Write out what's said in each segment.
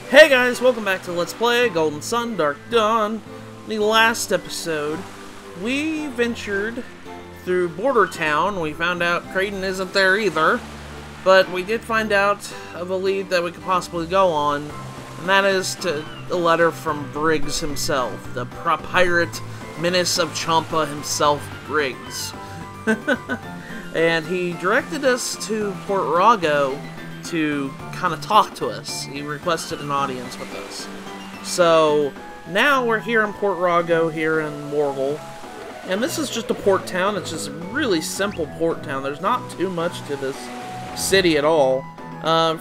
Hey guys, welcome back to Let's Play Golden Sun Dark Dawn. In the last episode, we ventured through Border Town. We found out Creighton isn't there either, but we did find out of a lead that we could possibly go on, and that is to a letter from Briggs himself, the pirate menace of Champa himself, Briggs. And he directed us to Port Rago to kind of talk to us. He requested an audience with us. So now we're here in Port Rago, here in Morgal, and this is just a port town. It's just a really simple port town. There's not too much to this city at all.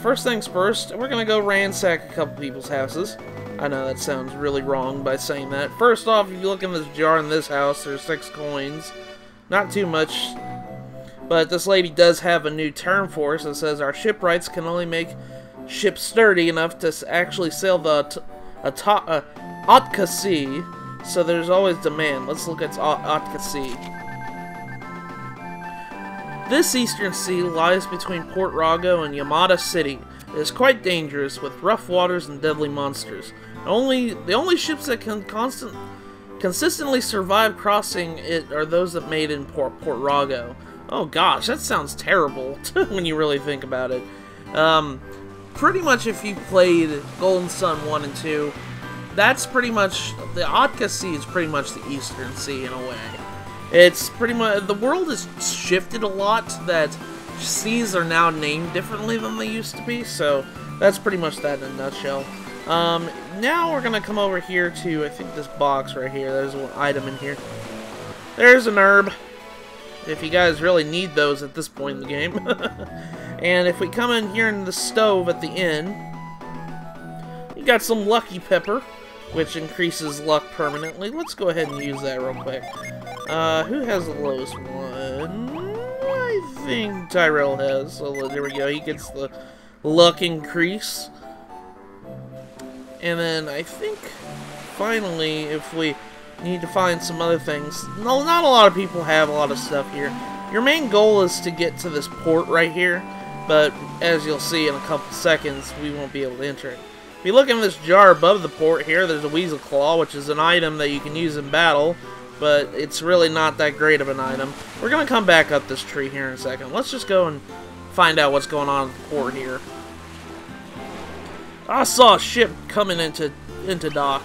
First things first, we're gonna go ransack a couple people's houses. I know that sounds really wrong by saying that. First off, if you look in this jar in this house, there's 6 coins. Not too much. But this lady does have a new term for us that says our shipwrights can only make ships sturdy enough to actually sail the Otka Sea. So there's always demand. Let's look at Otka Sea. This eastern sea lies between Port Rago and Yamada City. It is quite dangerous with rough waters and deadly monsters. The only ships that can consistently survive crossing it are those that made in Port Rago. Oh gosh, that sounds terrible when you really think about it. Pretty much if you played Golden Sun 1 and 2, that's pretty much, the Otka Sea is pretty much the Eastern Sea in a way. It's pretty much, the world has shifted a lot, that seas are now named differently than they used to be, so that's pretty much that in a nutshell. Now we're gonna come over here to, I think this box right here, there's one item in here. There's an herb. If you guys really need those at this point in the game. And if we come in here in the stove at the inn, you got some lucky pepper, which increases luck permanently. Let's go ahead and use that real quick. Who has the lowest one? I think Tyrell has. So there we go. He gets the luck increase. And then I think finally, if we need to find some other things. No, not a lot of people have a lot of stuff here. Your main goal is to get to this port right here, but as you'll see in a couple seconds, we won't be able to enter it. If you look in this jar above the port here, there's a weasel claw, which is an item that you can use in battle, but it's really not that great of an item. We're going to come back up this tree here in a second. Let's just go and find out what's going on at the port here. I saw a ship coming into dock,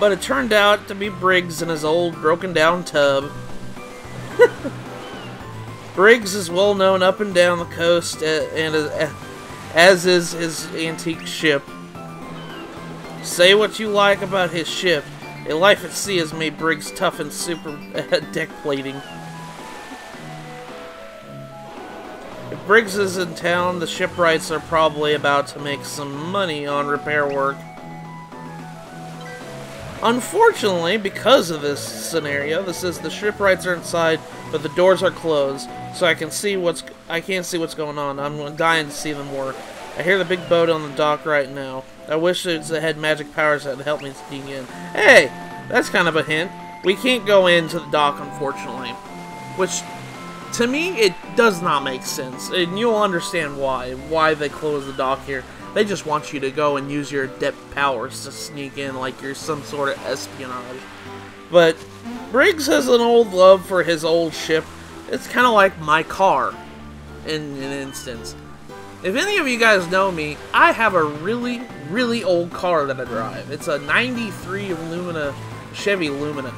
but it turned out to be Briggs in his old broken down tub. Briggs is well known up and down the coast, and as is his antique ship. Say what you like about his ship, a life at sea has made Briggs tough and super deck plating. If Briggs is in town, the shipwrights are probably about to make some money on repair work. Unfortunately, because of this scenario, this is the shipwrights are inside, but the doors are closed, so I can't see what's going on. I'm dying to see them work. I hear the big boat on the dock right now. I wish it had magic powers that would help me sneak in. Hey, that's kind of a hint. We can't go into the dock, unfortunately, which to me it does not make sense, and you'll understand why they close the dock here. They just want you to go and use your adept powers to sneak in like you're some sort of espionage. But Briggs has an old love for his old ship. It's kind of like my car, in an instance. If any of you guys know me, I have a really, really old car that I drive. It's a 93 Chevy Lumina.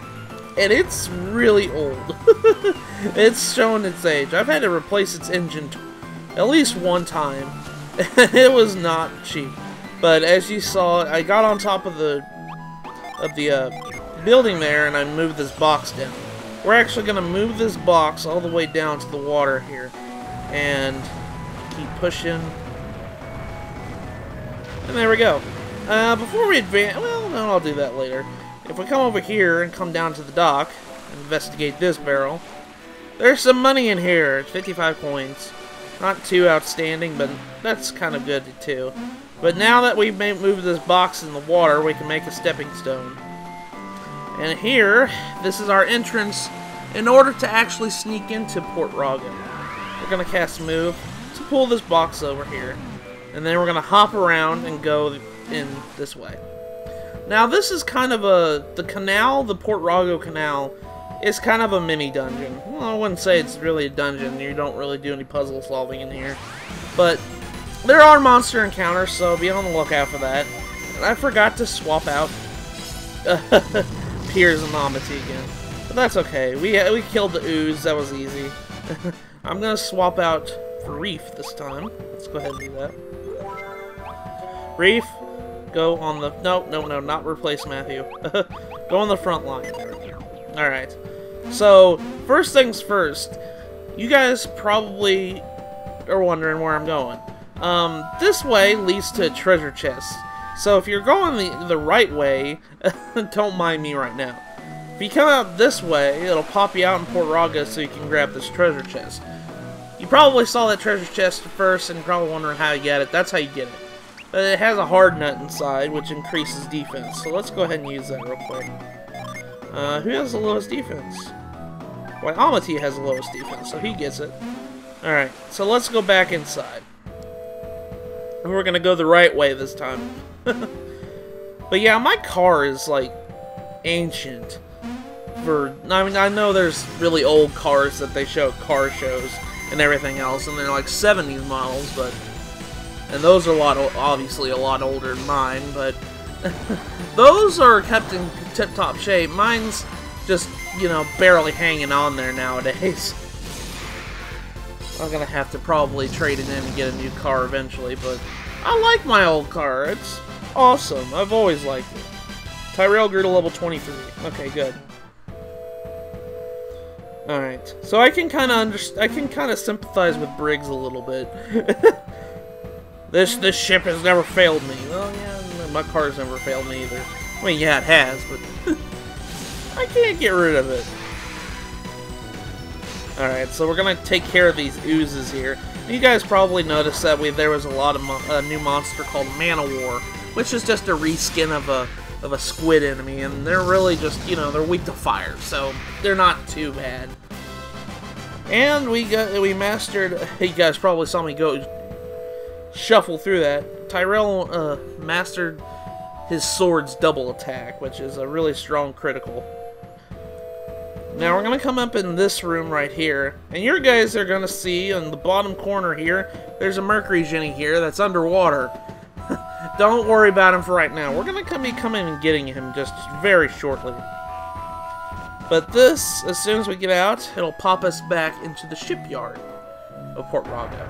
And it's really old. It's showing its age. I've had to replace its engine at least one time. It was not cheap, but as you saw, I got on top of the building there, and I moved this box down. We're actually going to move this box all the way down to the water here, and keep pushing. And there we go. Before we advance, well, no, I'll do that later. If we come over here and come down to the dock, and investigate this barrel, there's some money in here. It's 55 coins. Not too outstanding, but that's kind of good too. But now that we've moved this box in the water, we can make a stepping stone. And here, this is our entrance in order to actually sneak into Port Rago. We're going to cast move to pull this box over here. And then we're going to hop around and go in this way. Now, this is kind of the canal, the Port Rago canal, is kind of a mini dungeon. Well, I wouldn't say it's really a dungeon. You don't really do any puzzle solving in here. But there are monster encounters, so be on the lookout for that. And I forgot to swap out Piers and Amity again. But that's okay. We killed the ooze. That was easy. I'm going to swap out for Reef this time. Let's go ahead and do that. Reef, go on the... No, not replace Matthew. Go on the front line. Alright. So, first things first. You guys probably are wondering where I'm going. This way leads to a treasure chest. So if you're going the right way, don't mind me right now. If you come out this way, it'll pop you out in Port Rago so you can grab this treasure chest. You probably saw that treasure chest first and you're probably wondering how you get it. That's how you get it. But it has a hard nut inside, which increases defense. So let's go ahead and use that real quick. Who has the lowest defense? Well, Amity has the lowest defense, so he gets it. Alright, so let's go back inside. And we're gonna go the right way this time. But yeah, my car is, like, ancient. I mean, I know there's really old cars that they show at car shows and everything else, and they're like 70s models, but... And those are obviously a lot older than mine, but... those are kept in tip-top shape. Mine's just, you know, barely hanging on there nowadays. I'm gonna have to probably trade it in and get a new car eventually, but I like my old car. It's awesome. I've always liked it. Tyrell grew to level 23. Okay, good. Alright, so I can kind of sympathize with Briggs a little bit. This ship has never failed me. Well, yeah, my car's never failed me either. I mean, yeah, it has, but I can't get rid of it. Alright, so we're gonna take care of these oozes here. You guys probably noticed that there was a lot of a new monster called Man-O-War, which is just a reskin of a squid enemy, and they're really just, you know, they're weak to fire, so they're not too bad. And we mastered. You guys probably saw me go shuffle through that. Tyrell mastered his sword's double attack, which is a really strong critical. Now we're going to come up in this room right here, and you guys are going to see in the bottom corner here, there's a Mercury Genie here that's underwater. Don't worry about him for right now. We're going to be coming and getting him just very shortly. But this, as soon as we get out, it'll pop us back into the shipyard of Port Rago.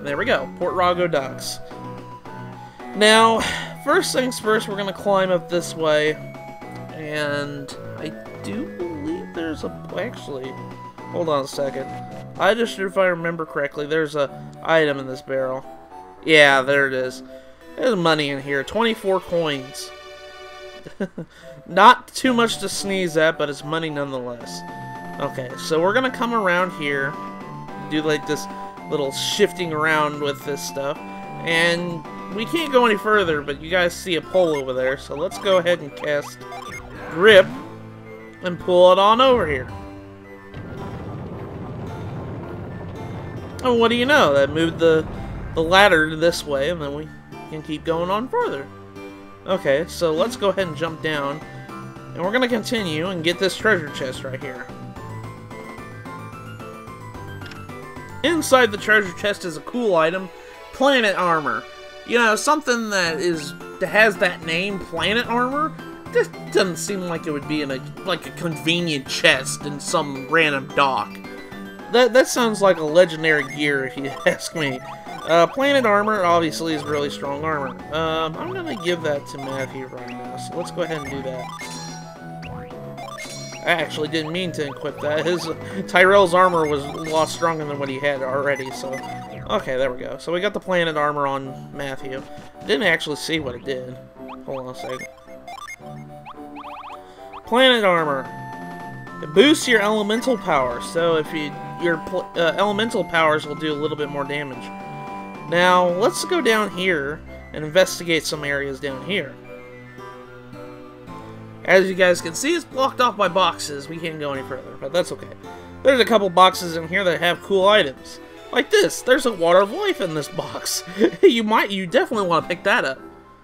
There we go, Port Rago docks. Now, first things first, we're going to climb up this way, and I do believe there's a... Actually, hold on a second. If I remember correctly, there's a item in this barrel. Yeah, there it is. There's money in here, 24 coins. Not too much to sneeze at, but it's money nonetheless. Okay, so we're going to come around here, do like this little shifting around with this stuff, and we can't go any further, but you guys see a pole over there, so let's go ahead and cast Grip and pull it on over here. And what do you know, that moved the ladder this way, and then we can keep going on further. Okay, so let's go ahead and jump down, and we're going to continue and get this treasure chest right here. Inside the treasure chest is a cool item, Planet Armor. You know, something that has that name, Planet Armor, just doesn't seem like it would be in a convenient chest in some random dock. That sounds like a legendary gear, if you ask me. Planet Armor obviously is really strong armor. I'm gonna give that to Matthew right now, so let's go ahead and do that. I actually didn't mean to equip that. Tyrell's armor was a lot stronger than what he had already, so... Okay, there we go. So we got the Planet Armor on Matthew. Didn't actually see what it did. Hold on a second. Planet Armor. It boosts your elemental power, so if your elemental powers will do a little bit more damage. Now, let's go down here and investigate some areas down here. As you guys can see, it's blocked off by boxes. We can't go any further, but that's okay. There's a couple boxes in here that have cool items. Like this. There's a water of life in this box. You definitely want to pick that up.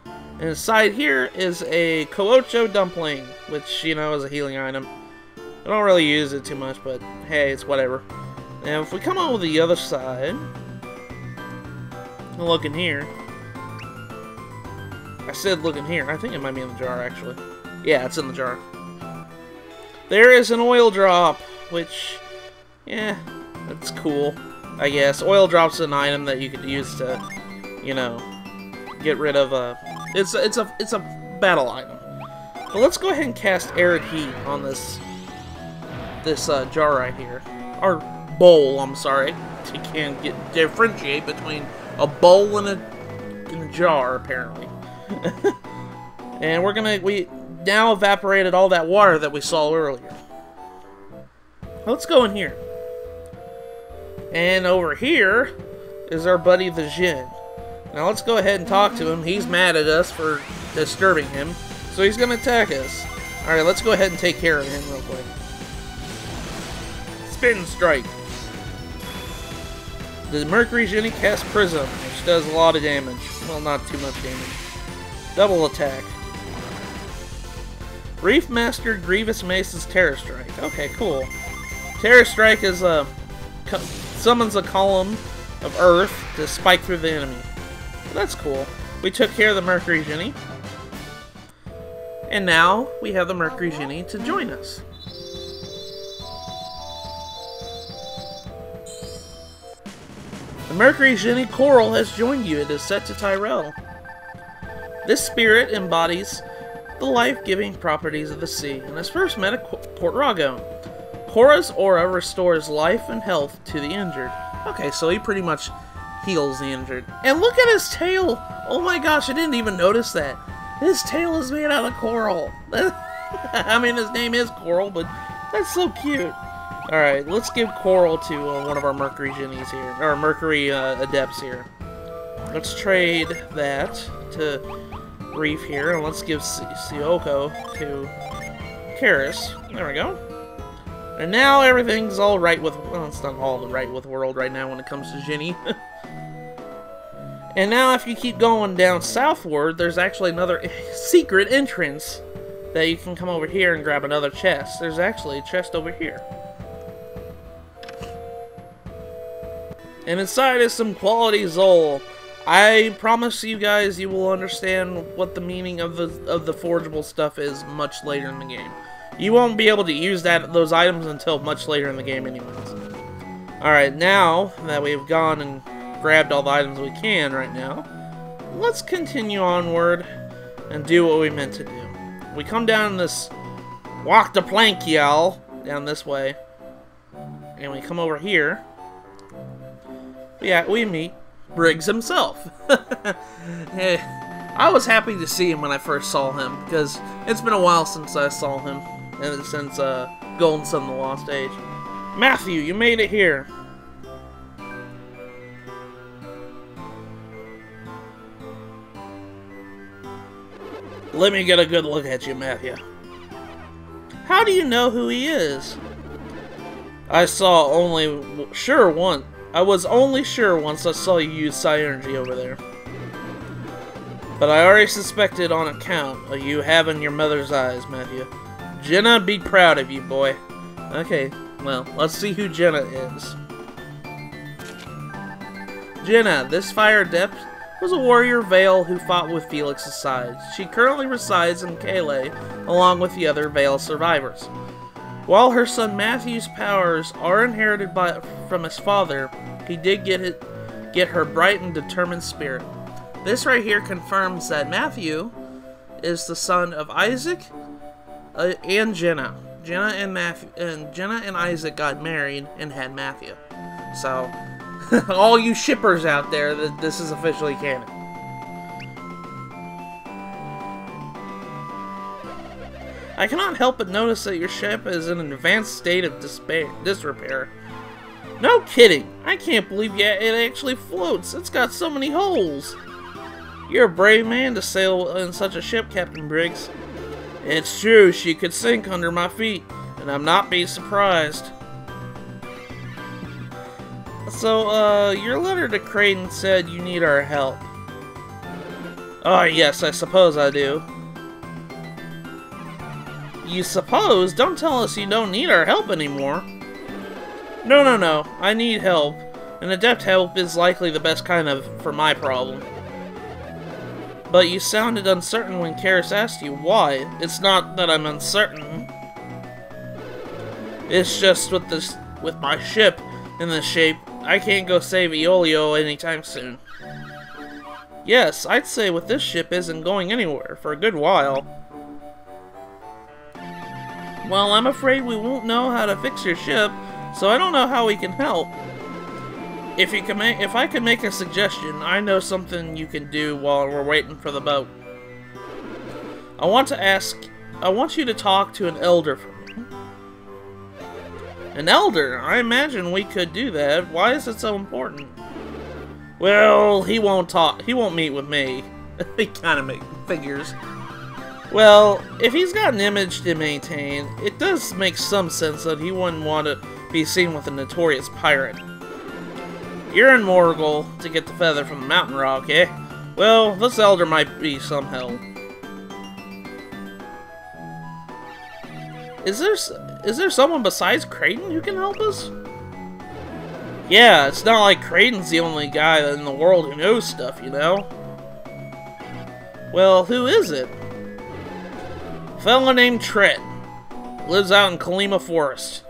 And inside here is a Koocho dumpling, which, you know, is a healing item. I don't really use it too much, but hey, it's whatever. And if we come over the other side, and look in here. I said look in here. I think it might be in the jar, actually. Yeah, it's in the jar. There is an oil drop, which, yeah, that's cool, I guess. Oil drop's an item that you could use to, you know, get rid of it's a battle item. But let's go ahead and cast Arid Heat on this jar right here, or bowl. I'm sorry. You can't differentiate between a bowl and a jar, apparently. And we now evaporated all that water that we saw earlier. Let's go in here. And over here is our buddy the Jin. Now let's go ahead and talk to him. He's mad at us for disturbing him, so he's gonna attack us. Alright, let's go ahead and take care of him real quick. Spin Strike. The Mercury Genie casts Prism, which does a lot of damage. Well, not too much damage. Double attack. Reef Master Grievous Mace's Terror Strike. Okay, cool. Terror Strike is summons a column of earth to spike through the enemy. Well, that's cool. We took care of the Mercury Genie. And now we have the Mercury Genie to join us. The Mercury Genie Coral has joined you. It is set to Tyrell. This spirit embodies the life-giving properties of the sea and is first met at Port Rago. Cora's aura restores life and health to the injured. Okay, so he pretty much heals the injured. And look at his tail! Oh my gosh, I didn't even notice that. His tail is made out of coral. I mean, his name is Coral, but that's so cute. Alright, let's give Coral to one of our Mercury Genies here, or Mercury Adepts here. Let's trade that to Reef here, and let's give Sioko to Karis. There we go. And now everything's all right with, well, it's not all right with World right now when it comes to Ginny. And now if you keep going down southward, there's actually another secret entrance that you can come over here and grab another chest. There's actually a chest over here. And inside is some quality Zol. I promise you guys you will understand what the meaning of the forgeable stuff is much later in the game. You won't be able to use those items until much later in the game anyways. Alright, now that we've gone and grabbed all the items we can right now, let's continue onward and do what we meant to do. We come down this walk the plank, y'all, down this way, and we come over here. Yeah, we meet Briggs himself. I was happy to see him when I first saw him, because it's been a while since I saw him, and since Golden Sun the Lost Age. Matthew, you made it here. Let me get a good look at you, Matthew. How do you know who he is? I was only sure once I saw you use Psi Energy over there. But I already suspected on account of you having your mother's eyes, Matthew. Jenna, be proud of you, boy. Okay, well, let's see who Jenna is. Jenna, this fire adept, was a warrior Vale who fought with Felix's side. She currently resides in Calais, along with the other Vale survivors. While her son Matthew's powers are inherited from his father, he did get her bright and determined spirit. This right here confirms that Matthew is the son of Isaac and Jenna. Jenna and Isaac got married and had Matthew. So, all you shippers out there, this is officially canon. I cannot help but notice that your ship is in an advanced state of disrepair. No kidding! I can't believe it actually floats. It's got so many holes. You're a brave man to sail in such a ship, Captain Briggs. It's true, she could sink under my feet, and I'm not be surprised. So, your letter to Kraden said you need our help. Oh, yes, I suppose I do. You suppose? Don't tell us you don't need our help anymore. No. I need help. And adept help is likely the best kind for my problem. But you sounded uncertain when Karis asked you why. It's not that I'm uncertain. It's just with my ship in this shape, I can't go save Iolio anytime soon. Yes, I'd say with this ship isn't going anywhere for a good while. Well, I'm afraid we won't know how to fix your ship, so I don't know how we can help. If I can make a suggestion, I know something you can do while we're waiting for the boat. I want you to talk to an elder for me. An elder? I imagine we could do that. Why is it so important? Well, he won't meet with me. He kind of figures. Well, if he's got an image to maintain, it does make some sense that he wouldn't want to be seen with a notorious pirate. You're in Morgal to get the feather from the mountain rock, eh? Well, this elder might be some help. Is there someone besides Kraden who can help us? Yeah, it's not like Kraden's the only guy in the world who knows stuff, you know? Well, who is it? A fellow named Tret. Lives out in Kolima Forest.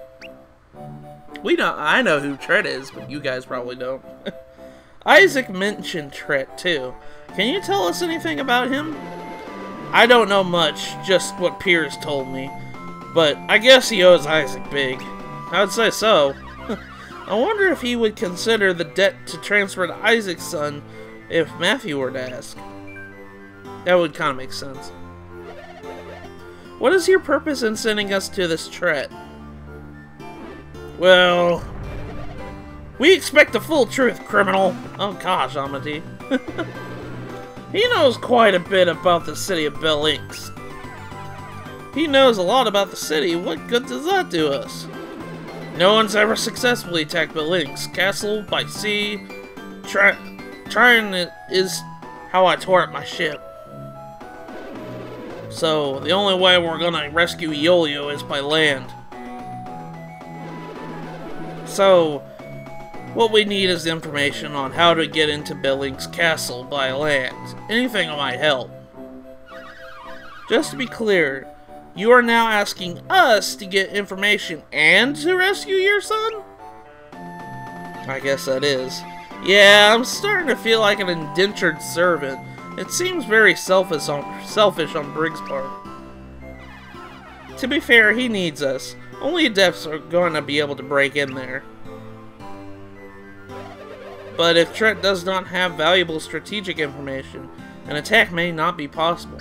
I know who Tret is, but you guys probably don't. Isaac mentioned Tret, too. Can you tell us anything about him? I don't know much, just what Piers told me. But I guess he owes Isaac big. I'd say so. I wonder if he would consider the debt to transfer to Isaac's son if Matthew were to ask. That would kind of make sense. What is your purpose in sending us to this Tret? Well, we expect the full truth, criminal. Oh gosh, Amity. He knows quite a bit about the city of Belinsk. He knows a lot about the city. What good does that do us? No one's ever successfully attacked Belinsk castle by sea. Trying it is how I tore up my ship. So, the only way we're gonna rescue Iolio is by land. So, what we need is information on how to get into Belinsk castle by land. Anything that might help. Just to be clear, you are now asking us to get information and to rescue your son? I guess that is. Yeah, I'm starting to feel like an indentured servant. It seems very selfish on Briggs' part. To be fair, he needs us. Only adepts are going to be able to break in there. But if Tret does not have valuable strategic information, an attack may not be possible.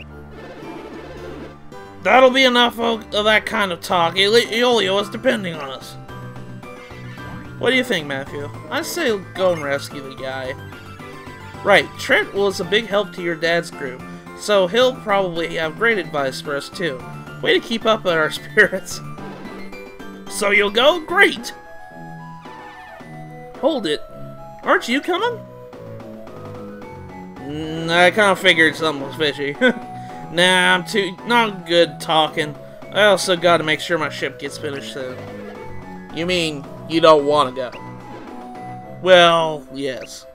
That'll be enough of that kind of talk. Iolio is depending on us. What do you think, Matthew? I say go and rescue the guy. Right, Tret was a big help to your dad's group, so he'll probably have great advice for us too. Way to keep up our spirits. So you'll go? Great! Hold it. Aren't you coming? I kind of figured something was fishy. Nah, I'm not good talking. I also gotta make sure my ship gets finished soon. You mean you don't want to go? Well, yes.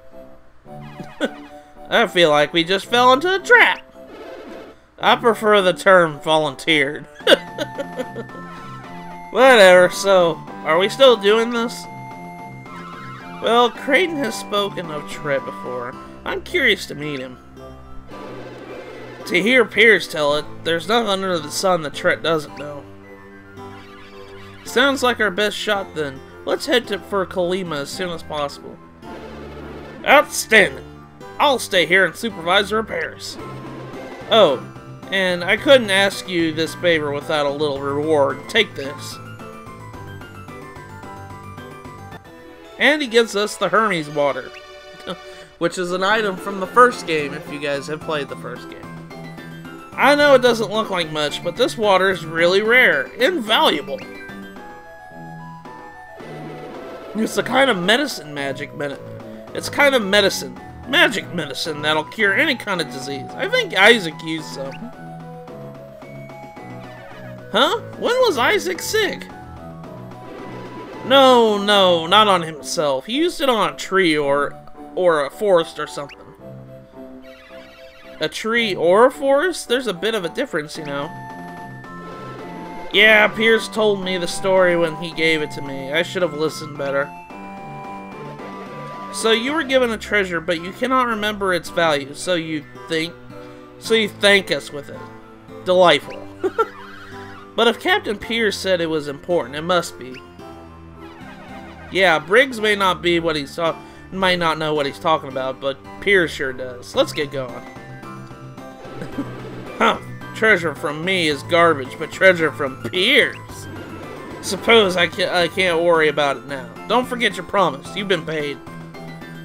I feel like we just fell into a trap. I prefer the term volunteered. Whatever, so, are we still doing this? Well, Kraden has spoken of Tret before. I'm curious to meet him. To hear Piers tell it, there's nothing under the sun that Tret doesn't know. Sounds like our best shot then. Let's head for Kolima as soon as possible. Outstanding! I'll stay here and supervise the repairs. Oh, and I couldn't ask you this favor without a little reward. Take this. And he gives us the Hermes water, which is an item from the first game if you guys have played the first game. I know it doesn't look like much, but this water is really rare, invaluable. It's a kind of medicine It's kind of magic medicine that'll cure any kind of disease. I think Isaac used some. Huh? When was Isaac sick? No, not on himself. He used it on a tree or a forest or something. A tree or a forest? There's a bit of a difference, you know. Yeah, Pierce told me the story when he gave it to me. I should have listened better. So you were given a treasure, but you cannot remember its value, so you thank us with it. Delightful. But if Captain Pierce said it was important, it must be. Yeah, Briggs may not know what he's talking about, but Pierce sure does. Let's get going. Huh. Treasure from me is garbage, but treasure from Pierce. Suppose I can't worry about it now. Don't forget your promise. You've been paid.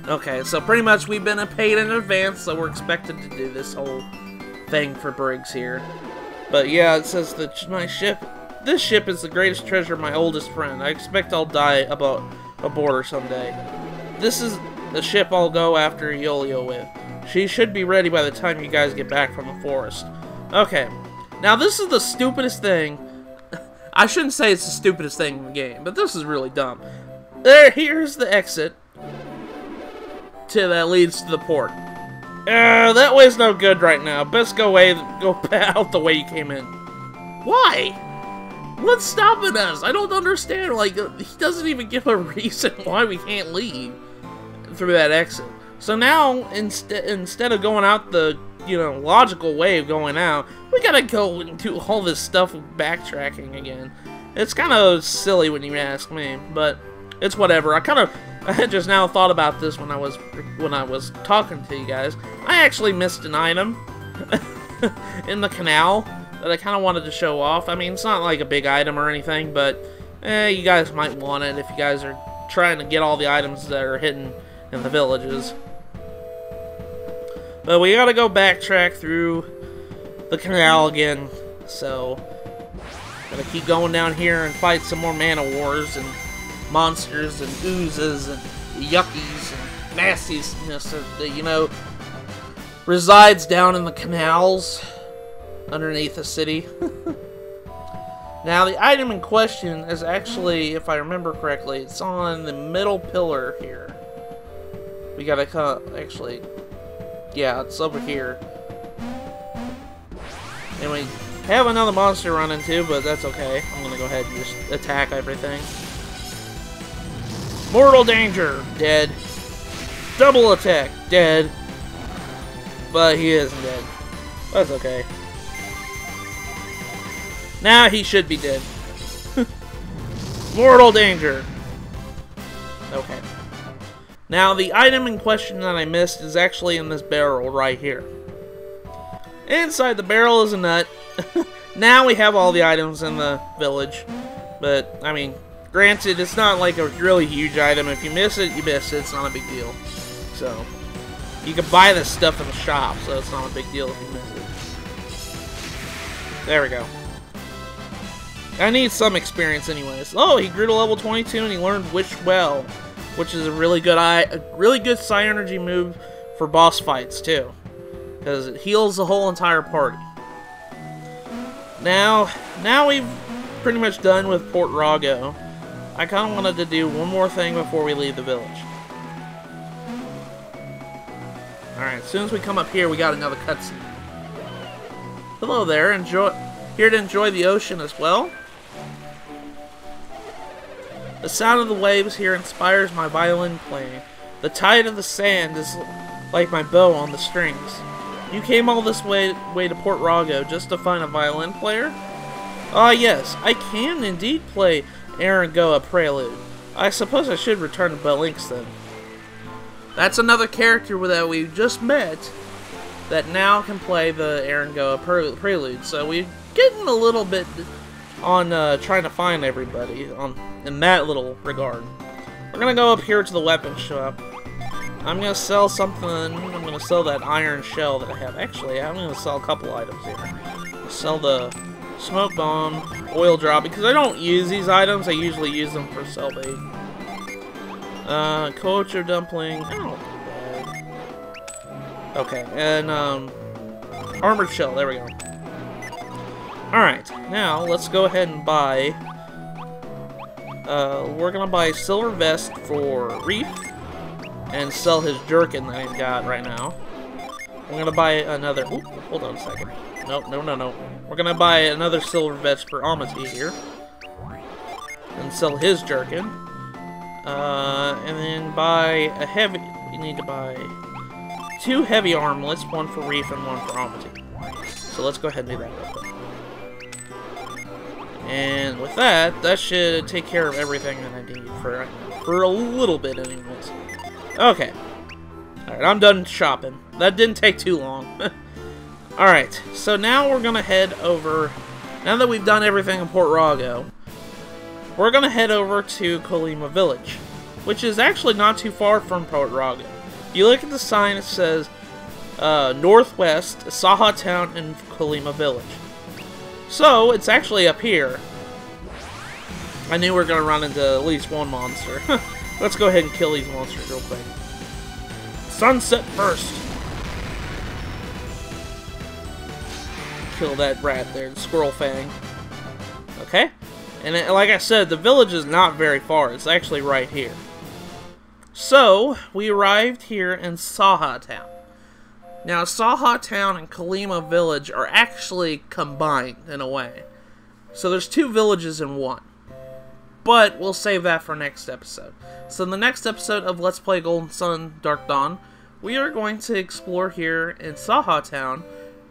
Okay, so pretty much we've been paid in advance, so we're expected to do this whole thing for Briggs here. But yeah, it says that this ship is the greatest treasure of my oldest friend. I expect I'll die aboard her someday. This is the ship I'll go after Yolio with. She should be ready by the time you guys get back from the forest. Okay, now this is the stupidest thing. I shouldn't say it's the stupidest thing in the game, but this is really dumb. Here's the exit that leads to the port. That way's no good right now. Best go out the way you came in. Why? What's stopping us? I don't understand. Like, he doesn't even give a reason why we can't leave through that exit. So now, instead of going out the, logical way of going out, we gotta go and do all this stuff with backtracking again. It's kind of silly when you ask me, but it's whatever. I had just now thought about this when I was talking to you guys. I actually missed an item in the canal that I kind of wanted to show off. I mean, it's not like a big item or anything, but you guys might want it if you guys are trying to get all the items that are hidden in the villages. But we gotta go backtrack through the canal again, so gotta keep going down here and fight some more man-o-wars and monsters and oozes and yuckies and nastiness that, resides down in the canals underneath the city. Now, the item in question is actually, if I remember correctly, it's on the middle pillar here. We gotta actually... Yeah, it's over here. And we have another monster to run into, but that's okay. I'm gonna go ahead and just attack everything. Mortal danger! Dead. Double attack! Dead. But he isn't dead. That's okay. Now he should be dead. Mortal danger! Okay. Now, the item in question that I missed is actually in this barrel right here. Inside the barrel is a nut. Now we have all the items in the village. But, I mean, granted, it's not like a really huge item. If you miss it, you miss it. It's not a big deal. So, you can buy this stuff in the shop, so it's not a big deal if you miss it. There we go. I need some experience anyways. Oh, he grew to level 22 and he learned Wish Well, which is a really good Psi Energy move for boss fights too, because it heals the whole entire party. Now we've pretty much done with Port Rago. I kind of wanted to do one more thing before we leave the village. Alright, as soon as we come up here, we got another cutscene. Hello there, here to enjoy the ocean as well? The sound of the waves here inspires my violin playing. The tide of the sand is like my bow on the strings. You came all this way to Port Rago just to find a violin player? Ah, yes, I can indeed play Arangoa Prelude. I suppose I should return to Belinsk then. That's another character that we just met that now can play the Arangoa Prelude. So we're getting a little bit on trying to find everybody in that little regard. We're gonna go up here to the weapon shop. I'm gonna sell something. I'm gonna sell that iron shell that I have. Actually, I'm gonna sell a couple items here. I'll sell the smoke bomb, oil drop, because I don't use these items. I usually use them for sell bait. Culture dumpling. Oh. Okay, and armored shell. There we go. All right, now let's go ahead and buy. We're gonna buy a silver vest for Reef and sell his jerkin that he's got right now. I'm gonna buy another. Ooh, hold on a second. No. We're gonna buy another silver vest for Amity here and sell his jerkin. And then buy a heavy. We need to buy 2 heavy armlets, one for Reef and one for Amity. So let's go ahead and do that real quick. And with that, that should take care of everything that I need for right now. For a little bit, anyways. Okay. Alright, I'm done shopping. That didn't take too long. Alright, so now we're gonna head over. Now that we've done everything in Port Rago, we're gonna head over to Kolima Village, which is actually not too far from Port Rago. If you look at the sign, it says Northwest, Saha Town, and Kolima Village. So, it's actually up here. I knew we were going to run into at least one monster. Let's go ahead and kill these monsters real quick. Sunset first. Kill that rat there, the Squirrel Fang. Okay. And like I said, the village is not very far. It's actually right here. So, we arrived here in Saha Town. Now, Saha Town and Kolima Village are actually combined, in a way. So there's 2 villages in one. But we'll save that for next episode. So in the next episode of Let's Play Golden Sun Dark Dawn, we are going to explore here in Saha Town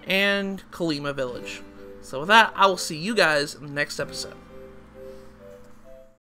and Kolima Village. So with that, I will see you guys in the next episode.